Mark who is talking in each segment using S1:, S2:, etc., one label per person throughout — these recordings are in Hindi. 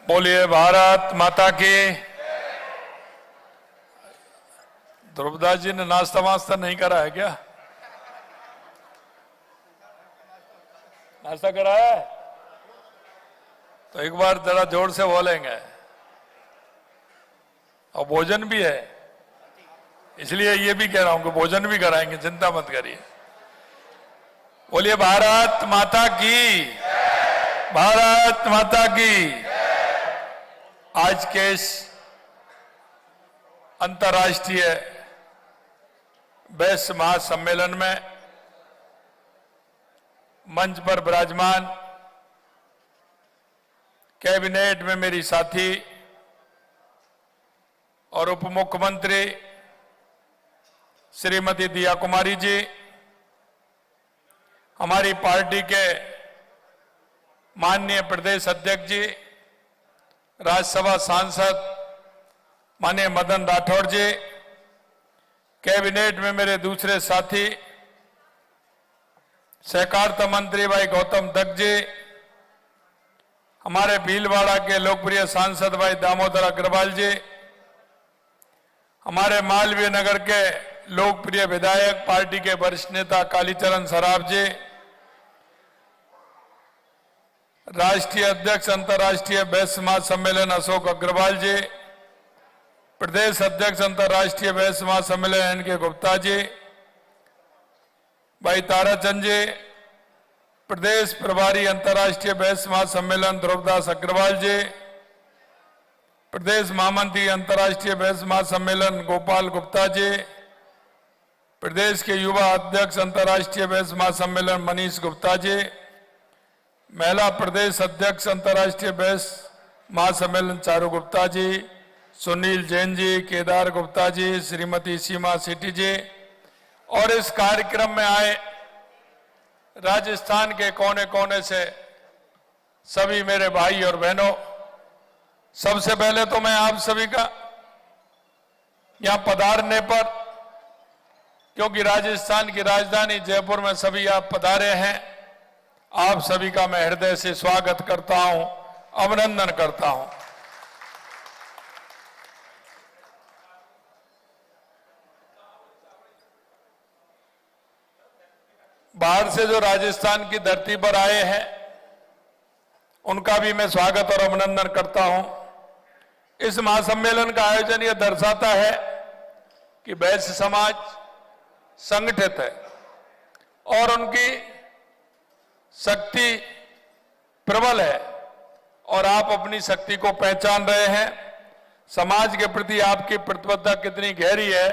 S1: बोलिए भारत माता की। ध्रुवदास जी ने नाश्ता वास्ता नहीं करा है क्या? नाश्ता कराया है तो एक बार जरा जोर से बोलेंगे। और भोजन भी है, इसलिए ये भी कह रहा हूं कि भोजन भी कराएंगे, चिंता मत करिए। बोलिए भारत माता की, भारत माता की। आज के इस अंतर्राष्ट्रीय बैस महासम्मेलन में मंच पर विराजमान कैबिनेट में मेरी साथी और उप मुख्यमंत्री श्रीमती दिया कुमारी जी, हमारी पार्टी के माननीय प्रदेश अध्यक्ष जी, राज्यसभा सांसद माननीय मदन राठौड़ जी, कैबिनेट में मेरे दूसरे साथी सहकारिता मंत्री भाई गौतम दत्त जी, हमारे भीलवाड़ा के लोकप्रिय सांसद भाई दामोदर अग्रवाल जी, हमारे मालवीय नगर के लोकप्रिय विधायक पार्टी के वरिष्ठ नेता कालीचरण सराफ जी, राष्ट्रीय अध्यक्ष अंतर्राष्ट्रीय बैस महासम्मेलन अशोक अग्रवाल जी, प्रदेश अध्यक्ष अंतर्राष्ट्रीय बैस महासम्मेलन एन.के. गुप्ता जी, भाई ताराचंद जी, प्रदेश प्रभारी अंतर्राष्ट्रीय बैस महासम्मेलन ध्रुवदास अग्रवाल जी, प्रदेश महामंत्री अंतर्राष्ट्रीय बैस महासम्मेलन गोपाल गुप्ता जी, प्रदेश के युवा अध्यक्ष अंतर्राष्ट्रीय बैस महासम्मेलन मनीष गुप्ता जी, महिला प्रदेश अध्यक्ष अंतर्राष्ट्रीय बैस महासम्मेलन चारू गुप्ता जी, सुनील जैन जी, केदार गुप्ता जी, श्रीमती सीमा सेठी जी और इस कार्यक्रम में आए राजस्थान के कोने कोने से सभी मेरे भाई और बहनों, सबसे पहले तो मैं आप सभी का यहां पधारने पर, क्योंकि राजस्थान की राजधानी जयपुर में सभी आप पधारे हैं, आप सभी का मैं हृदय से स्वागत करता हूं, अभिनंदन करता हूं। बाहर से जो राजस्थान की धरती पर आए हैं उनका भी मैं स्वागत और अभिनंदन करता हूं। इस महासम्मेलन का आयोजन यह दर्शाता है कि वैश्य समाज संगठित है और उनकी शक्ति प्रबल है और आप अपनी शक्ति को पहचान रहे हैं। समाज के प्रति आपकी प्रतिबद्धता कितनी गहरी है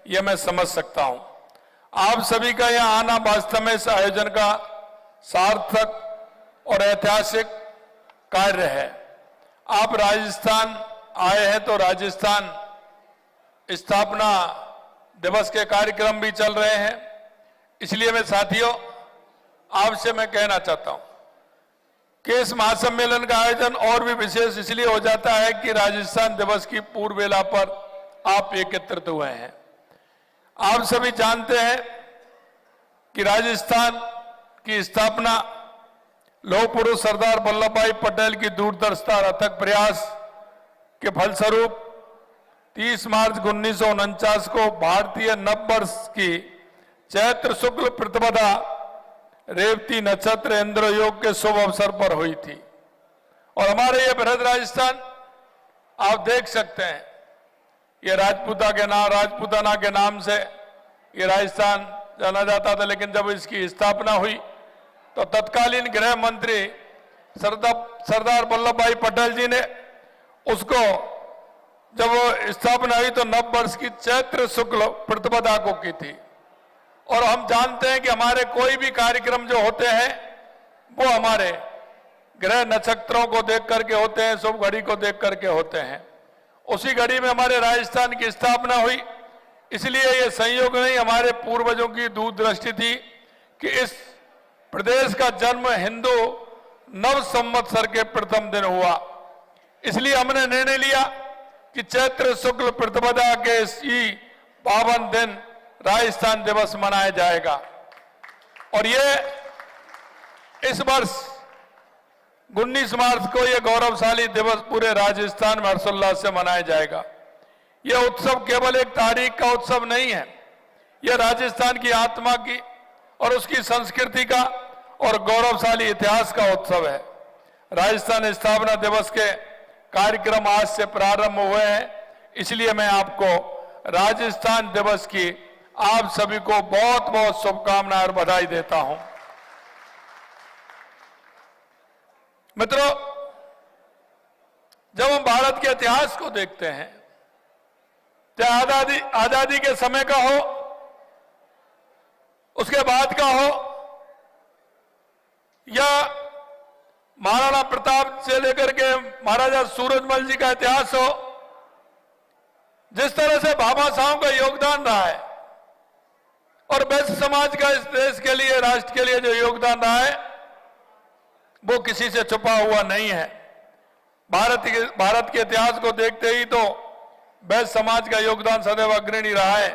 S1: यह मैं समझ सकता हूं। आप सभी का यहां आना वास्तव में इस आयोजन का सार्थक और ऐतिहासिक कार्य है। आप राजस्थान आए हैं तो राजस्थान स्थापना दिवस के कार्यक्रम भी चल रहे हैं, इसलिए मैं साथियों आपसे मैं कहना चाहता हूं कि इस महासम्मेलन का आयोजन और भी विशेष इसलिए हो जाता है कि राजस्थान दिवस की पूर्व बेला पर आप एकत्रित हुए हैं। आप सभी जानते हैं कि राजस्थान की स्थापना लौह पुरुष सरदार वल्लभ भाई पटेल की दूरदर्शिता और अथक प्रयास के फलस्वरूप 30 मार्च 1949 को भारतीय नववर्ष की चैत्र शुक्ल प्रतिपदा रेवती नक्षत्र इंद्र योग के शुभ अवसर पर हुई थी। और हमारे ये बृहद राजस्थान आप देख सकते हैं, ये राजपूताना के नाम से ये राजस्थान जाना जाता था, लेकिन जब इसकी स्थापना हुई तो तत्कालीन गृह मंत्री सरदार वल्लभ भाई पटेल जी ने उसको, जब वो स्थापना हुई तो नव वर्ष की चैत्र शुक्ल प्रतिपदा को की थी। और हम जानते हैं कि हमारे कोई भी कार्यक्रम जो होते हैं वो हमारे ग्रह नक्षत्रों को देख करके होते हैं, शुभ घड़ी को देख करके होते हैं। उसी घड़ी में हमारे राजस्थान की स्थापना हुई, इसलिए ये संयोग नहीं, हमारे पूर्वजों की दूरदृष्टि थी कि इस प्रदेश का जन्म हिंदू नव संवत्सर के प्रथम दिन हुआ। इसलिए हमने निर्णय लिया कि चैत्र शुक्ल प्रतिपदा के इसी पावन दिन राजस्थान दिवस मनाया जाएगा। और ये इस वर्ष 19 मार्च को यह गौरवशाली दिवस पूरे राजस्थान में हर्षोल्लास से मनाया जाएगा। यह उत्सव केवल एक तारीख का उत्सव नहीं है, यह राजस्थान की आत्मा की और उसकी संस्कृति का और गौरवशाली इतिहास का उत्सव है। राजस्थान स्थापना दिवस के कार्यक्रम आज से प्रारंभ हुए हैं, इसलिए मैं आपको राजस्थान दिवस की आप सभी को बहुत बहुत शुभकामनाएं और बधाई देता हूं। मित्रों, जब हम भारत के इतिहास को देखते हैं, चाहे आजादी के समय का हो, उसके बाद का हो, या महाराणा प्रताप से लेकर के महाराजा सूरजमल जी का इतिहास हो, जिस तरह से भाभा साहब का योगदान रहा है और वैश्य समाज का इस देश के लिए, राष्ट्र के लिए जो योगदान रहा है, वो किसी से छुपा हुआ नहीं है। भारत के इतिहास को देखते ही तो वैश्य समाज का योगदान सदैव अग्रणी रहा है।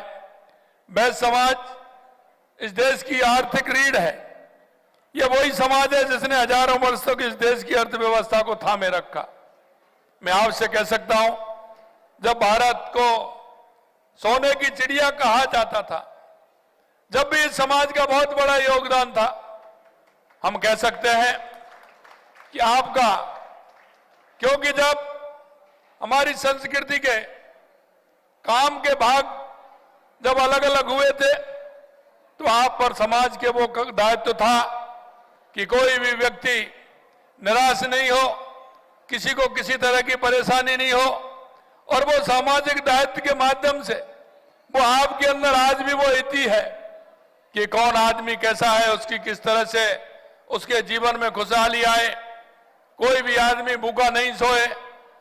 S1: वैश्य समाज इस देश की आर्थिक रीढ़ है। यह वही समाज है जिसने हजारों वर्ष तक इस देश की अर्थव्यवस्था को थामे रखा। मैं आपसे कह सकता हूं, जब भारत को सोने की चिड़िया कहा जाता था, जब भी इस समाज का बहुत बड़ा योगदान था, हम कह सकते हैं कि आपका, क्योंकि जब हमारी संस्कृति के काम के भाग जब अलग अलग हुए थे, तो आप पर समाज के वो दायित्व था कि कोई भी व्यक्ति निराश नहीं हो, किसी को किसी तरह की परेशानी नहीं हो, और वो सामाजिक दायित्व के माध्यम से वो आपके अंदर आज भी वो इति है कि कौन आदमी कैसा है, उसकी किस तरह से उसके जीवन में खुशहाली आए, कोई भी आदमी भूखा नहीं सोए,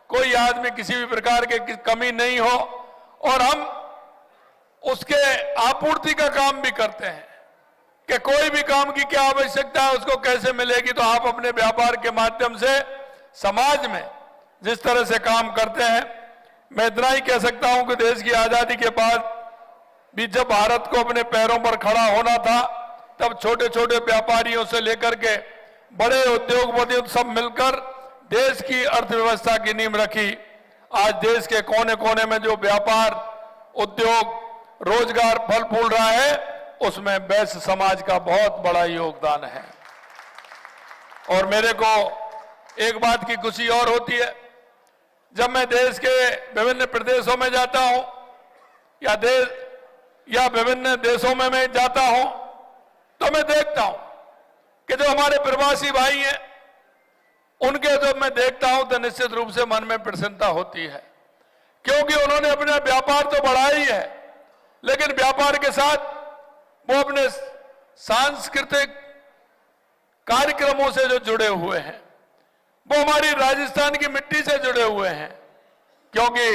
S1: कोई आदमी किसी भी प्रकार की कमी नहीं हो, और हम उसके आपूर्ति का काम भी करते हैं कि कोई भी काम की क्या आवश्यकता है, उसको कैसे मिलेगी। तो आप अपने व्यापार के माध्यम से समाज में जिस तरह से काम करते हैं, मैं इतना ही कह सकता हूं कि देश की आजादी के बाद भी जब भारत को अपने पैरों पर खड़ा होना था, तब छोटे छोटे व्यापारियों से लेकर के बड़े उद्योगपति सब मिलकर देश की अर्थव्यवस्था की नींव रखी। आज देश के कोने कोने में जो व्यापार, उद्योग, रोजगार फल फूल रहा है, उसमें वैश्य समाज का बहुत बड़ा योगदान है। और मेरे को एक बात की खुशी और होती है, जब मैं देश के विभिन्न प्रदेशों में जाता हूं या विभिन्न देशों में मैं जाता हूं, तो मैं देखता हूं कि जो हमारे प्रवासी भाई हैं, उनके जब मैं देखता हूं तो निश्चित रूप से मन में प्रसन्नता होती है, क्योंकि उन्होंने अपना व्यापार तो बढ़ाया ही है, लेकिन व्यापार के साथ वो अपने सांस्कृतिक कार्यक्रमों से जो जुड़े हुए हैं, वो हमारी राजस्थान की मिट्टी से जुड़े हुए हैं, क्योंकि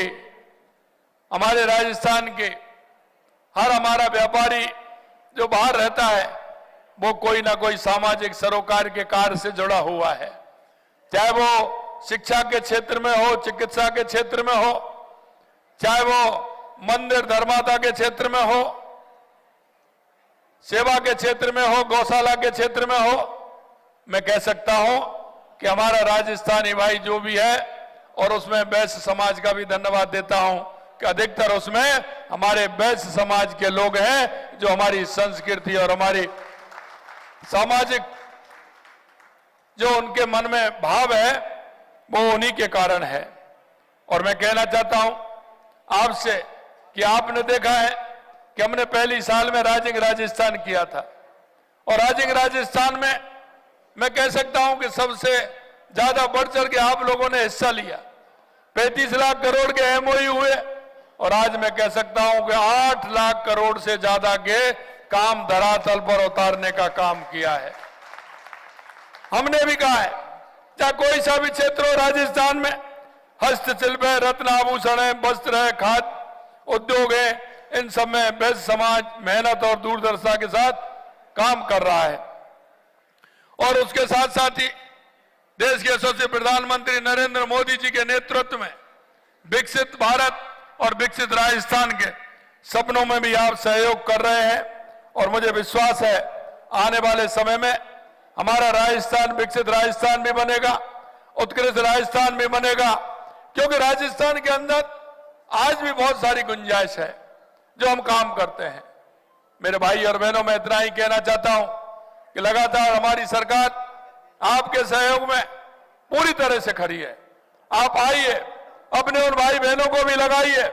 S1: हमारे राजस्थान के हर हमारा व्यापारी जो बाहर रहता है, वो कोई ना कोई सामाजिक सरोकार के कार्य से जुड़ा हुआ है, चाहे वो शिक्षा के क्षेत्र में हो, चिकित्सा के क्षेत्र में हो, चाहे वो मंदिर धर्मादा के क्षेत्र में हो, सेवा के क्षेत्र में हो, गौशाला के क्षेत्र में हो। मैं कह सकता हूं कि हमारा राजस्थानी भाई जो भी है, और उसमें वैश्य समाज का भी धन्यवाद देता हूं कि अधिकतर उसमें हमारे वैश्य समाज के लोग हैं, जो हमारी संस्कृति और हमारी सामाजिक जो उनके मन में भाव है, वो उन्हीं के कारण है। और मैं कहना चाहता हूं आपसे कि आपने देखा है कि हमने पहली साल में राइजिंग राजस्थान किया था, और राइजिंग राजस्थान में मैं कह सकता हूं कि सबसे ज्यादा बढ़ चढ़ के आप लोगों ने हिस्सा लिया। 35 लाख करोड़ के एमओयू हुए, और आज मैं कह सकता हूं कि 8 लाख करोड़ से ज्यादा के काम धरातल पर उतारने का काम किया है। हमने भी कहा है, चाहे कोई सा भी क्षेत्र हो राजस्थान में, हस्तशिल्प है, रत्न आभूषण है, वस्त्र है, खाद्य उद्योग है, इन सब में वैश्य समाज मेहनत और दूरदर्शिता के साथ काम कर रहा है। और उसके साथ साथ ही देश के यशस्वी प्रधानमंत्री नरेंद्र मोदी जी के नेतृत्व में विकसित भारत और विकसित राजस्थान के सपनों में भी आप सहयोग कर रहे हैं, और मुझे विश्वास है आने वाले समय में हमारा राजस्थान विकसित राजस्थान भी बनेगा, उत्कृष्ट राजस्थान भी बनेगा, क्योंकि राजस्थान के अंदर आज भी बहुत सारी गुंजाइश है जो हम काम करते हैं। मेरे भाई और बहनों, मैं इतना ही कहना चाहता हूं कि लगातार हमारी सरकार आपके सहयोग में पूरी तरह से खड़ी है। आप आइए, अपने उन भाई बहनों को भी लगाइए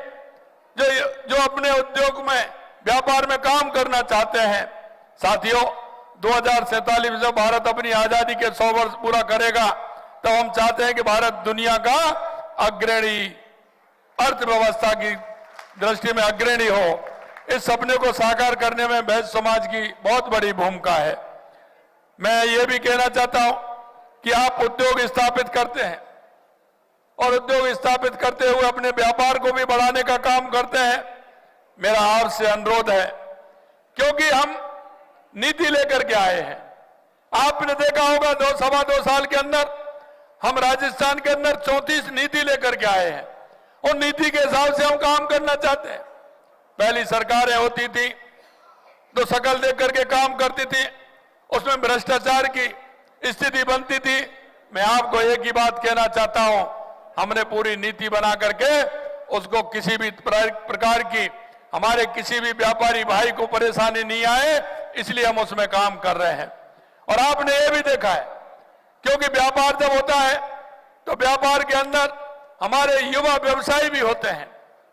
S1: जो अपने उद्योग में, व्यापार में काम करना चाहते हैं। साथियों, 2047 जब भारत अपनी आजादी के 100 वर्ष पूरा करेगा, तब हम चाहते हैं कि भारत दुनिया का अग्रणी, अर्थव्यवस्था की दृष्टि में अग्रणी हो। इस सपने को साकार करने में वैश्य समाज की बहुत बड़ी भूमिका है। मैं ये भी कहना चाहता हूं कि आप उद्योग स्थापित करते हैं और उद्योग स्थापित करते हुए अपने व्यापार को भी बढ़ाने का काम करते हैं। मेरा आपसे अनुरोध है, क्योंकि हम नीति लेकर के आए हैं। आपने देखा होगा 2-2.25 साल के अंदर हम राजस्थान के अंदर 34 नीति लेकर के आए हैं। उन नीति के हिसाब से हम काम करना चाहते हैं। पहली सरकारें होती थी तो शकल देख करके काम करती थी, उसमें भ्रष्टाचार की स्थिति बनती थी। मैं आपको एक ही बात कहना चाहता हूं, हमने पूरी नीति बना करके उसको किसी भी प्रकार की, हमारे किसी भी व्यापारी भाई को परेशानी नहीं आए, इसलिए हम उसमें काम कर रहे हैं। और आपने ये भी देखा है, क्योंकि व्यापार जब होता है तो व्यापार के अंदर हमारे युवा व्यवसायी भी होते हैं।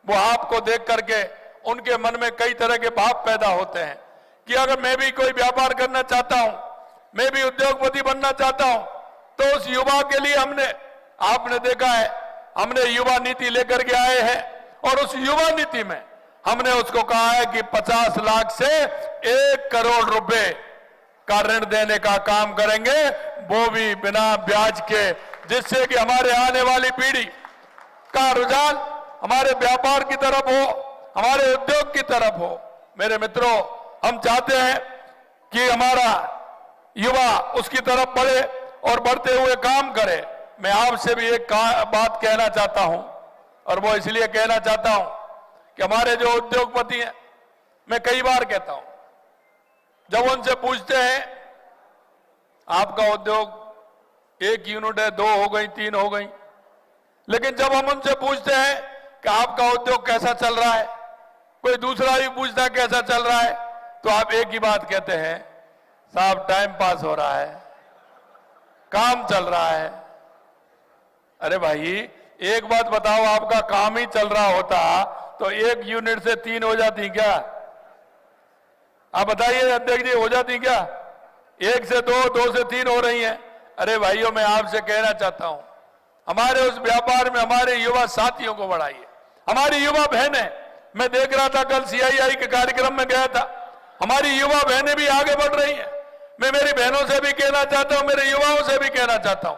S1: वो आपको देख करके उनके मन में कई तरह के भाव पैदा होते हैं कि अगर मैं भी कोई व्यापार करना चाहता हूं, मैं भी उद्योगपति बनना चाहता हूं, तो उस युवा के लिए आपने देखा है, हमने युवा नीति लेकर के आए हैं। और उस युवा नीति में हमने उसको कहा है कि 50 लाख से 1 करोड़ रुपए का ऋण देने का काम करेंगे, वो भी बिना ब्याज के, जिससे कि हमारे आने वाली पीढ़ी का रुझान हमारे व्यापार की तरफ हो, हमारे उद्योग की तरफ हो। मेरे मित्रों, हम चाहते हैं कि हमारा युवा उसकी तरफ बढ़े और बढ़ते हुए काम करे। मैं आपसे भी एक बात कहना चाहता हूं, और वो इसलिए कहना चाहता हूं कि हमारे जो उद्योगपति हैं, मैं कई बार कहता हूं, जब उनसे पूछते हैं आपका उद्योग 1 यूनिट है, 2 हो गई, 3 हो गई, लेकिन जब हम उनसे पूछते हैं कि आपका उद्योग कैसा चल रहा है, कोई दूसरा भी पूछता है कैसा चल रहा है, तो आप एक ही बात कहते हैं, साहब टाइम पास हो रहा है, काम चल रहा है। अरे भाई, एक बात बताओ, आपका काम ही चल रहा होता तो 1 यूनिट से 3 हो जाती क्या? आप बताइए अध्यक्ष जी, हो जाती क्या? 1 से 2, 2 से 3 हो रही हैं। अरे भाइयों, मैं आपसे कहना चाहता हूं, हमारे उस व्यापार में हमारे युवा साथियों को बढ़ाइए, हमारी युवा बहनें। मैं देख रहा था, कल CII के कार्यक्रम में गया था, हमारी युवा बहनें भी आगे बढ़ रही हैं। मैं मेरी बहनों से भी कहना चाहता हूं, मेरे युवाओं से भी कहना चाहता हूं,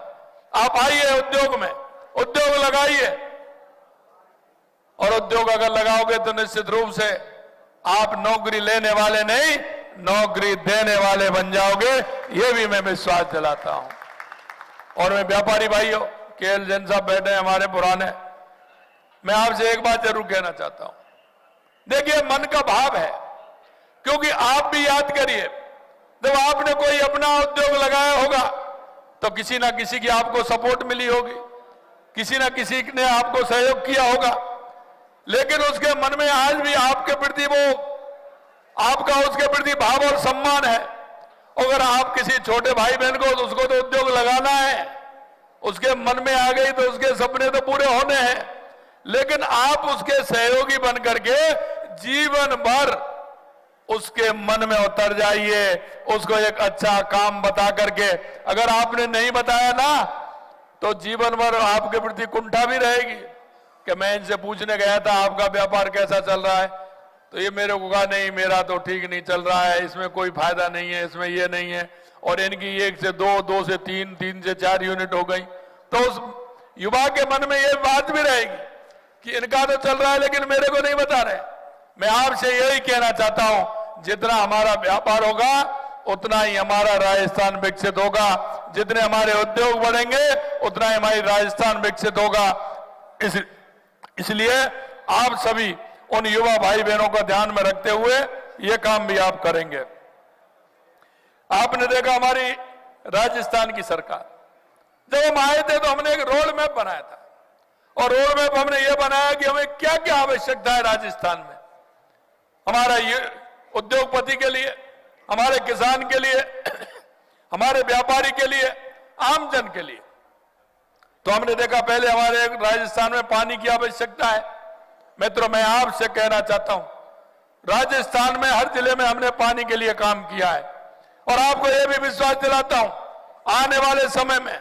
S1: आप आइए उद्योग में, उद्योग लगाइए। और उद्योग अगर लगाओगे तो निश्चित रूप से आप नौकरी लेने वाले नहीं, नौकरी देने वाले बन जाओगे, ये भी मैं विश्वास दिलाता हूं। और मैं व्यापारी भाइयों, KL जैन साहब बैठे हैं हमारे पुराने, मैं आपसे एक बात जरूर कहना चाहता हूं। देखिए, मन का भाव है, क्योंकि आप भी याद करिए, जब आपने कोई अपना उद्योग लगाया होगा तो किसी ना किसी की आपको सपोर्ट मिली होगी, किसी ना किसी ने आपको सहयोग किया होगा, लेकिन उसके मन में आज भी आपके प्रति वो, आपका उसके प्रति भाव और सम्मान है। अगर आप किसी छोटे भाई बहन को, तो उसको तो उद्योग लगाना है, उसके मन में आ गई तो उसके सपने तो पूरे होने हैं, लेकिन आप उसके सहयोगी बन करके जीवन भर उसके मन में उतर जाइए, उसको एक अच्छा काम बता करके। अगर आपने नहीं बताया ना, तो जीवन भर आपके प्रति कुंठा भी रहेगी कि मैं इनसे पूछने गया था आपका व्यापार कैसा चल रहा है, तो ये मेरे को कहा नहीं, मेरा तो ठीक नहीं चल रहा है, इसमें कोई फायदा नहीं है, इसमें ये नहीं है। और इनकी 1 से 2, 2 से 3, 3 से 4 यूनिट हो गई, तो उस युवा के मन में ये बात भी रहेगी कि इनका तो चल रहा है लेकिन मेरे को नहीं बता रहे। मैं आपसे यही कहना चाहता हूं, जितना हमारा व्यापार होगा उतना ही हमारा राजस्थान विकसित होगा, जितने हमारे उद्योग बढ़ेंगे उतना ही हमारी राजस्थान विकसित होगा। इसलिए आप सभी उन युवा भाई बहनों को ध्यान में रखते हुए ये काम भी आप करेंगे। आपने देखा, हमारी राजस्थान की सरकार। जब हम आए थे तो हमने एक रोड मैप बनाया था और रोड मैप हमने ये बनाया कि हमें क्या क्या आवश्यकता है राजस्थान में, हमारा ये उद्योगपति के लिए, हमारे किसान के लिए, हमारे व्यापारी के लिए, आम जन के लिए। तो हमने देखा पहले हमारे राजस्थान में पानी की आवश्यकता है। मित्रों, मैं आपसे कहना चाहता हूं, राजस्थान में हर जिले में हमने पानी के लिए काम किया है और आपको यह भी विश्वास दिलाता हूं, आने वाले समय में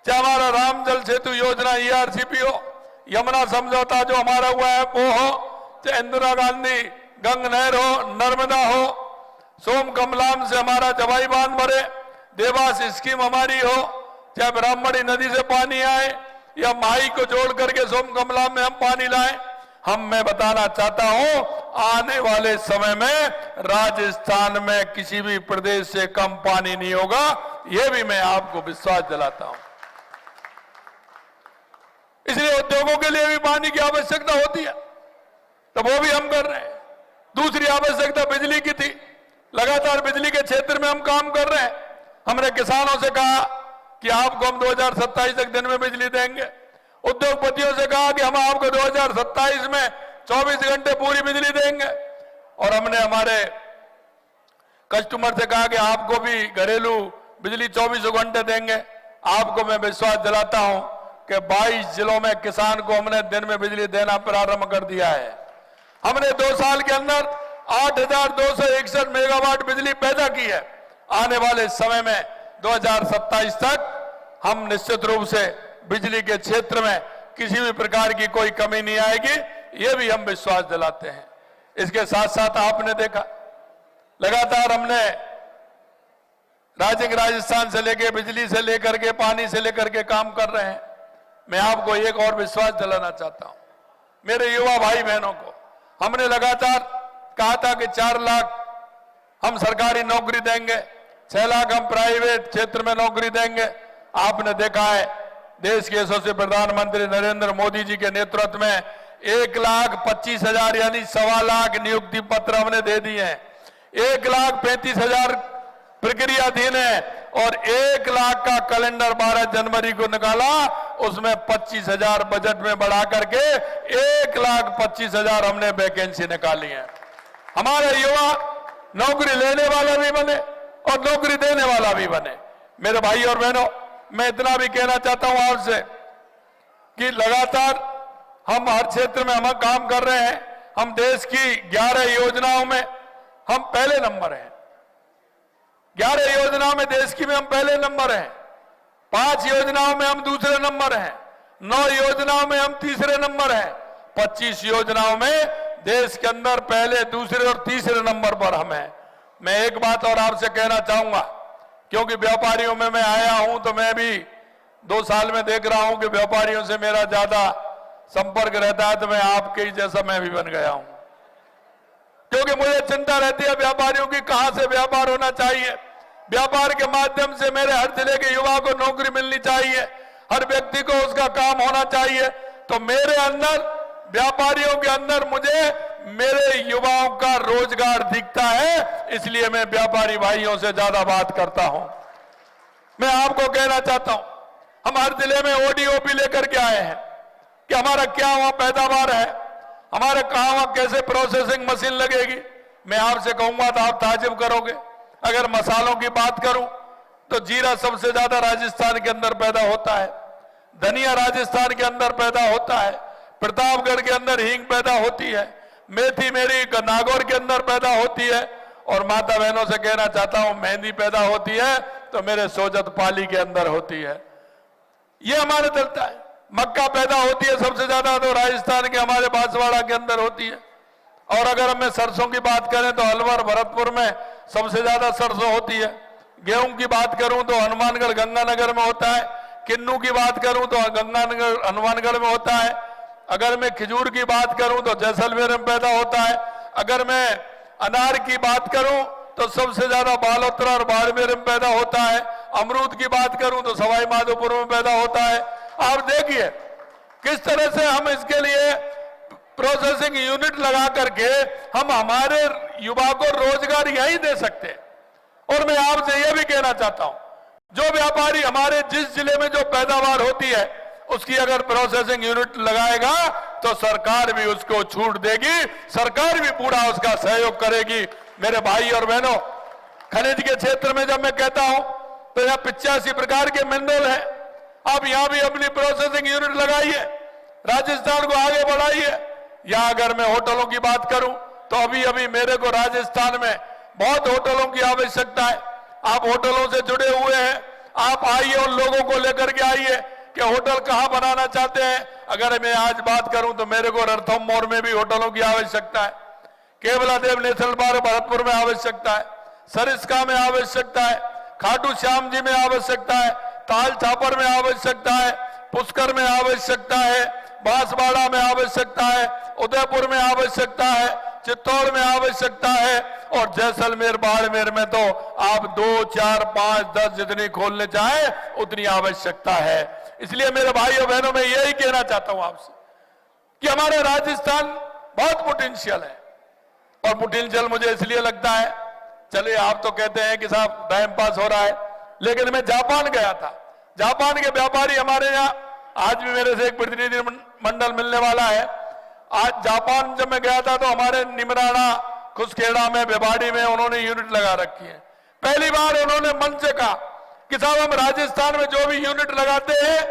S1: चाहे हमारा राम जल सेतु योजना ERCP हो, यमुना समझौता जो हमारा हुआ है वो हो, चाहे इंदिरा गांधी गंग नहर हो, नर्मदा हो, सोम कमलाम से हमारा जवाई बांध भरे, देवास स्कीम हमारी हो, चाहे ब्राह्मणी नदी से पानी आए या माई को जोड़ करके सोम कमलाम में हम पानी लाएं। मैं बताना चाहता हूं, आने वाले समय में राजस्थान में किसी भी प्रदेश से कम पानी नहीं होगा, यह भी मैं आपको विश्वास दिलाता हूं। इसलिए उद्योगों के लिए भी पानी की आवश्यकता होती है, तो वो भी हम कर रहे हैं। दूसरी आवश्यकता बिजली की थी, लगातार बिजली के क्षेत्र में हम काम कर रहे हैं। हमने किसानों से कहा कि आपको हम 2027 तक दिन में बिजली देंगे, उद्योगपतियों से कहा कि हम आपको 2027 में 24 घंटे पूरी बिजली देंगे, और हमने हमारे कस्टमर से कहा कि आपको भी घरेलू बिजली 24 घंटे देंगे। आपको मैं विश्वास दिलाता हूं कि 22 जिलों में किसान को हमने दिन में बिजली देना प्रारंभ कर दिया है। हमने 2 साल के अंदर 8,261 मेगावाट बिजली पैदा की है। आने वाले समय में 2027 तक हम निश्चित रूप से बिजली के क्षेत्र में किसी भी प्रकार की कोई कमी नहीं आएगी, ये भी हम विश्वास दिलाते हैं। इसके साथ साथ आपने देखा लगातार हमने राजस्थान से लेकर बिजली से लेकर के पानी से लेकर के काम कर रहे हैं। मैं आपको एक और विश्वास दिलाना चाहता हूं, मेरे युवा भाई बहनों को हमने लगातार कहा था कि 4 लाख हम सरकारी नौकरी देंगे, 6 लाख हम प्राइवेट क्षेत्र में नौकरी देंगे। आपने देखा है देश के यशस्वी प्रधानमंत्री नरेंद्र मोदी जी के नेतृत्व में 1,25,000 यानी 1.25 लाख नियुक्ति पत्र हमने दे दिए हैं। 1,35,000 प्रक्रियाधीन है और 1 लाख का कैलेंडर 12 जनवरी को निकाला, उसमें 25,000 बजट में बढ़ा करके 1,25,000 हमने वैकेंसी निकाली है। हमारे युवा नौकरी लेने वाला भी बने और नौकरी देने वाला भी बने। मेरे भाई और बहनों, मैं इतना भी कहना चाहता हूं आपसे कि लगातार हम हर क्षेत्र में हम काम कर रहे हैं। हम देश की 11 योजनाओं में हम पहले नंबर हैं। 11 योजनाओं में देश की में हम पहले नंबर हैं। 5 योजनाओं में हम दूसरे नंबर हैं। 9 योजनाओं में हम तीसरे नंबर हैं। 25 योजनाओं में देश के अंदर पहले, दूसरे और तीसरे नंबर पर हम हैं। मैं एक बात और आपसे कहना चाहूंगा, क्योंकि व्यापारियों में मैं आया हूं तो मैं भी 2 साल में देख रहा हूं कि व्यापारियों से मेरा ज्यादा संपर्क रहता है, तो मैं आपके ही जैसा मैं भी बन गया हूं, क्योंकि मुझे चिंता रहती है व्यापारियों की, कहां से व्यापार होना चाहिए। व्यापार के माध्यम से मेरे हर जिले के युवा को नौकरी मिलनी चाहिए, हर व्यक्ति को उसका काम होना चाहिए। तो मेरे अंदर, व्यापारियों के अंदर मुझे मेरे युवाओं का रोजगार दिखता है, इसलिए मैं व्यापारी भाइयों से ज्यादा बात करता हूं। मैं आपको कहना चाहता हूं, हम हर जिले में ODOP लेकर के आए हैं कि हमारा क्या वहां पैदावार है, हमारे कहां वहां कैसे प्रोसेसिंग मशीन लगेगी। मैं आपसे कहूंगा तो आप ताजुब करोगे। अगर मसालों की बात करूं तो जीरा सबसे ज्यादा राजस्थान के अंदर पैदा होता है, धनिया राजस्थान के अंदर पैदा होता है, प्रतापगढ़ के अंदर हींग पैदा होती है, मेथी मेरी नागौर के अंदर पैदा होती है, और माता बहनों से कहना चाहता हूं मेहंदी पैदा होती है तो मेरे सोजत पाली के अंदर होती है। ये हमारे चलता है। मक्का पैदा होती है सबसे ज्यादा तो राजस्थान के हमारे बांसवाड़ा के अंदर होती है। और अगर हम सरसों की बात करें तो अलवर भरतपुर में सबसे ज्यादा सरसों होती है। गेहूं की बात करूं तो हनुमानगढ़ गंगानगर में होता है। किन्नू की बात करूं तो गंगानगर हनुमानगढ़ में होता है। अगर मैं खजूर की बात करूं तो जैसलमेर में पैदा होता है। अगर मैं अनार की बात करूं तो सबसे ज्यादा बालोतरा और बाड़मेर में पैदा होता है। अमरूद की बात करूं तो सवाई माधोपुर में पैदा होता है। आप देखिए किस तरह से हम इसके लिए प्रोसेसिंग यूनिट लगा करके हम हमारे युवा को रोजगार यही दे सकते हैं। और मैं आपसे यह भी कहना चाहता हूं, जो व्यापारी हमारे जिस जिले में जो पैदावार होती है उसकी अगर प्रोसेसिंग यूनिट लगाएगा तो सरकार भी उसको छूट देगी, सरकार भी पूरा उसका सहयोग करेगी। मेरे भाई और बहनों, खनिज के क्षेत्र में जब मैं कहता हूं तो यहां 85 प्रकार के मिनरल हैं। आप यहां भी अपनी प्रोसेसिंग यूनिट लगाइए, राजस्थान को आगे बढ़ाइए। यहां अगर मैं होटलों की बात करूं तो अभी अभी मेरे को राजस्थान में बहुत होटलों की आवश्यकता है। आप होटलों से जुड़े हुए हैं, आप आइए और लोगों को लेकर के आइए कि होटल कहां बनाना चाहते हैं। अगर मैं आज बात करूं तो मेरे को रणथंभौर में भी होटलों की आवश्यकता है, केवलादेव नेशनल पार्क भरतपुर में आवश्यकता है, सरिस्का में आवश्यकता है, खाटू श्याम जी में आवश्यकता है, ताल छापर में आवश्यकता है, पुष्कर में आवश्यकता है, बांसवाड़ा में आवश्यकता है, उदयपुर में आवश्यकता है, चित्तौड़ में आवश्यकता है और जैसलमेर बाड़मेर में तो आप 2, 4, 5, 10 जितनी खोलने चाहें उतनी आवश्यकता है। इसलिए मेरे भाइयों बहनों मैं यही कहना चाहता हूं आपसे कि हमारा राजस्थान बहुत पोटेंशियल है। और पोटेंशियल मुझे इसलिए लगता है, चलिए आप तो कहते हैं कि साहब टाइम पास हो रहा है, लेकिन मैं जापान गया था। जापान के व्यापारी हमारे यहाँ, आज भी मेरे से एक प्रतिनिधि मंडल मिलने वाला है। आज जापान जब मैं गया था तो हमारे निमराना, खुसखेड़ा में, बेबाड़ी में उन्होंने यूनिट लगा रखी है। पहली बार उन्होंने मन से कहा कि साहब हम राजस्थान में जो भी यूनिट लगाते हैं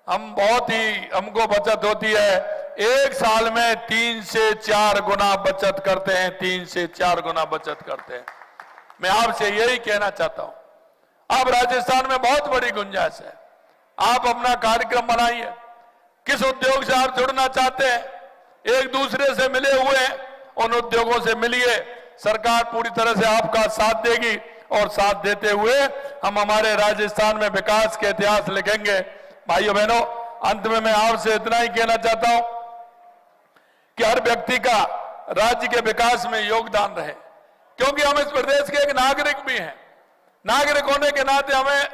S1: हम बहुत ही, हमको बचत होती है। एक साल में 3 से 4 गुना बचत करते हैं, 3 से 4 गुना बचत करते हैं। मैं आपसे यही कहना चाहता हूं, आप राजस्थान में बहुत बड़ी गुंजाइश है, आप अपना कार्यक्रम बनाइए। किस उद्योग से आप जुड़ना चाहते हैं, एक दूसरे से मिले हुए हैं, उन उद्योगों से मिलिए। सरकार पूरी तरह से आपका साथ देगी और साथ देते हुए हम हमारे राजस्थान में विकास के इतिहास लिखेंगे। भाइयों बहनों, अंत में मैं आपसे इतना ही कहना चाहता हूं कि हर व्यक्ति का राज्य के विकास में योगदान रहे, क्योंकि हम इस प्रदेश के एक नागरिक भी हैं। नागरिक होने के नाते हमें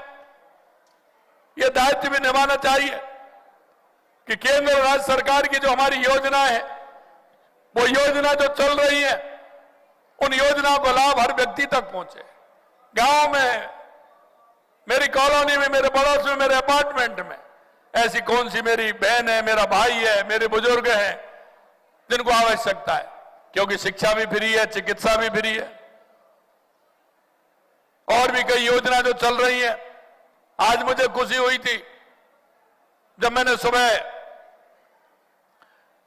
S1: यह दायित्व भी निभाना चाहिए कि केंद्र और राज्य सरकार की जो हमारी योजना है, वो योजना जो चल रही है, उन योजनाओं का लाभ हर व्यक्ति तक पहुंचे। गांव में, मेरी कॉलोनी में, मेरे पड़ोस में, मेरे अपार्टमेंट में ऐसी कौन सी मेरी बहन है, मेरा भाई है, मेरे बुजुर्ग हैं जिनको आवश्यकता है, क्योंकि शिक्षा भी फ्री है, चिकित्सा भी फ्री है, और भी कई योजना जो चल रही है। आज मुझे खुशी हुई थी जब मैंने सुबह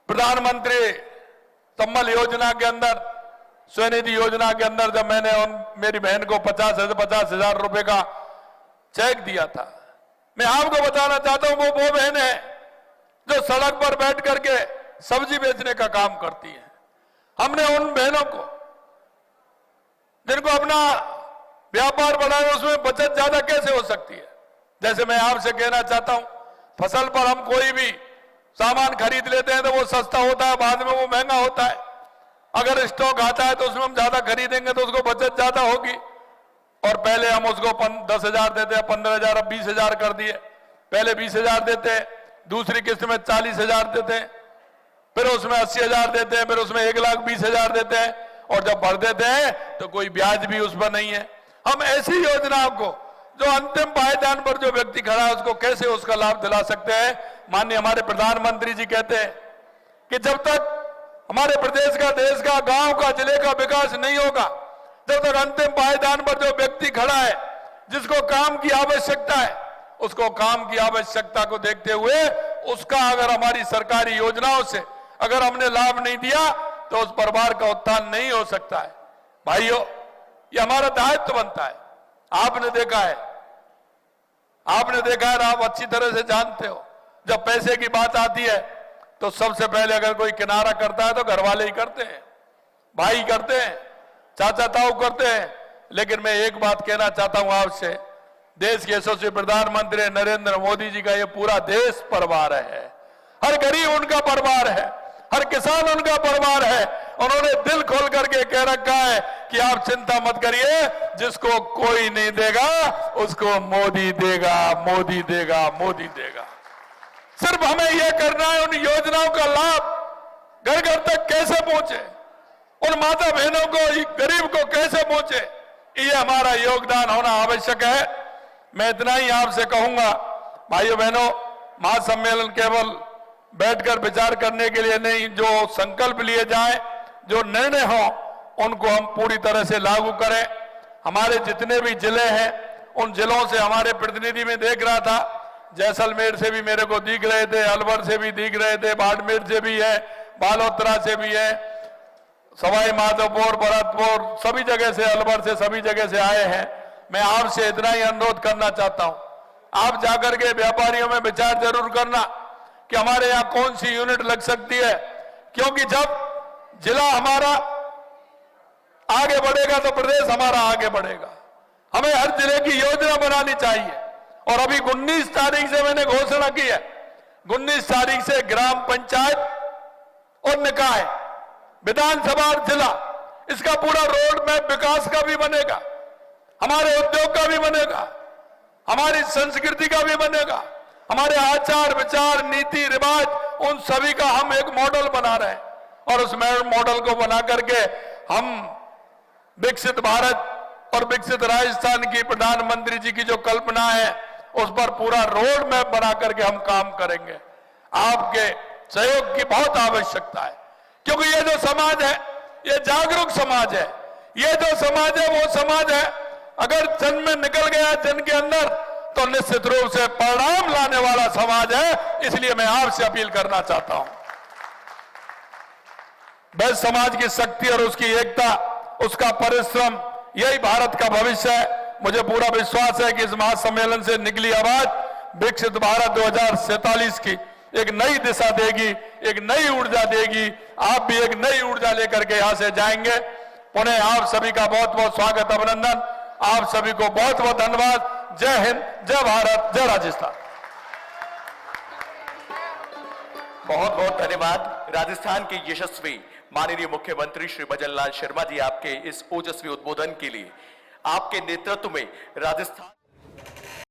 S1: प्रधानमंत्री सम्बल योजना के अंदर, स्वनिधि योजना के अंदर, जब मैंने मेरी बहन को 50,000 रुपए का चेक दिया था। मैं आपको बताना चाहता हूं, वो बहन है जो सड़क पर बैठ करके सब्जी बेचने का काम करती है। हमने उन बहनों को जिनको अपना व्यापार बढ़ाना, उसमें बचत ज्यादा कैसे हो सकती है। जैसे मैं आपसे कहना चाहता हूं, फसल पर हम कोई भी सामान खरीद लेते हैं तो वो सस्ता होता है, बाद में वो महंगा होता है। अगर स्टॉक आता है तो उसमें हम ज्यादा खरीदेंगे तो उसको बचत ज्यादा होगी। और पहले हम उसको 10,000 देते हैं, 15,000, अब 20,000 कर दिए। पहले 20,000 देते हैं, दूसरी किस्त में 40,000 देते हैं, फिर उसमें 80,000 देते हैं, फिर उसमें 1,20,000 देते हैं, और जब भर देते हैं तो कोई ब्याज भी उस पर नहीं है। हम ऐसी योजनाओं को जो अंतिम पायदान पर जो व्यक्ति खड़ा है उसको कैसे उसका लाभ दिला सकते हैं। माननीय हमारे प्रधानमंत्री जी कहते हैं कि जब तक हमारे प्रदेश का, देश का, गांव का, जिले का विकास नहीं होगा, जब तक अंतिम पायदान पर जो व्यक्ति खड़ा है, जिसको काम की आवश्यकता है, उसको काम की आवश्यकता को देखते हुए उसका अगर हमारी सरकारी योजनाओं से अगर हमने लाभ नहीं दिया तो उस परिवार का उत्थान नहीं हो सकता है। भाइयों, ये हमारा दायित्व बनता है। आपने देखा है और आप अच्छी तरह से जानते हो, जब पैसे की बात आती है तो सबसे पहले अगर कोई किनारा करता है तो घर वाले ही करते हैं, भाई करते हैं, चाचा ताऊ करते हैं। लेकिन मैं एक बात कहना चाहता हूं आपसे, देश के यशस्वी प्रधानमंत्री नरेंद्र मोदी जी का ये पूरा देश परिवार है। हर गरीब उनका परिवार है, हर किसान उनका परिवार है। उन्होंने दिल खोल करके कह रखा है कि आप चिंता मत करिए, जिसको कोई नहीं देगा उसको मोदी देगा, मोदी देगा, मोदी देगा। सिर्फ हमें यह करना है, उन योजनाओं का लाभ घर घर तक कैसे पहुंचे, उन माता बहनों को, गरीब को कैसे पहुंचे, ये हमारा योगदान होना आवश्यक है। मैं इतना ही आपसे कहूंगा, भाइयों बहनों, महासम्मेलन केवल बैठकर विचार करने के लिए नहीं, जो संकल्प लिए जाए, जो निर्णय हो, उनको हम पूरी तरह से लागू करें। हमारे जितने भी जिले हैं, उन जिलों से हमारे प्रतिनिधि में देख रहा था, जैसलमेर से भी मेरे को दिख रहे थे, अलवर से भी दिख रहे थे, बाड़मेर से भी है, बालोतरा से भी है, सवाई माधोपुर, भरतपुर, सभी जगह से, अलवर से, सभी जगह से आए हैं। मैं आपसे इतना ही अनुरोध करना चाहता हूं, आप जाकर के व्यापारियों में विचार जरूर करना कि हमारे यहां कौन सी यूनिट लग सकती है, क्योंकि जब जिला हमारा आगे बढ़ेगा तो प्रदेश हमारा आगे बढ़ेगा। हमें हर जिले की योजना बनानी चाहिए। और अभी 19 तारीख से मैंने घोषणा की है, 19 तारीख से ग्राम पंचायत और निकाय, विधानसभा और जिला, इसका पूरा रोड मैप विकास का भी बनेगा, हमारे उद्योग का भी बनेगा, हमारी संस्कृति का भी बनेगा, हमारे आचार विचार नीति रिवाज, उन सभी का हम एक मॉडल बना रहे हैं। और उस मॉडल को बना करके हम विकसित भारत और विकसित राजस्थान की प्रधानमंत्री जी की जो कल्पना है, उस पर पूरा रोड मैप बना करके हम काम करेंगे। आपके सहयोग की बहुत आवश्यकता है, क्योंकि ये जो समाज है, ये जागरूक समाज है। ये जो समाज है, वो समाज है, अगर जन में निकल गया, जन के अंदर, तो निश्चित रूप से परिणाम लाने वाला समाज है। इसलिए मैं आपसे अपील करना चाहता हूं, वैश्य समाज की शक्ति और उसकी एकता, उसका परिश्रम, यही भारत का भविष्य है। मुझे पूरा विश्वास है कि इस महासम्मेलन से निकली आवाज विकसित भारत 2047 की एक नई दिशा देगी, एक नई ऊर्जा देगी। आप भी एक नई ऊर्जा लेकर के यहां से जाएंगे। पुनः आप सभी का बहुत बहुत स्वागत, अभिनंदन। आप सभी को बहुत बहुत धन्यवाद। जय हिंद, जय भारत, जय राजस्थान।
S2: बहुत बहुत धन्यवाद। राजस्थान के यशस्वी माननीय मुख्यमंत्री श्री भजन लाल शर्मा जी, आपके इस ओजस्वी उद्बोधन के लिए। आपके नेतृत्व में राजस्थान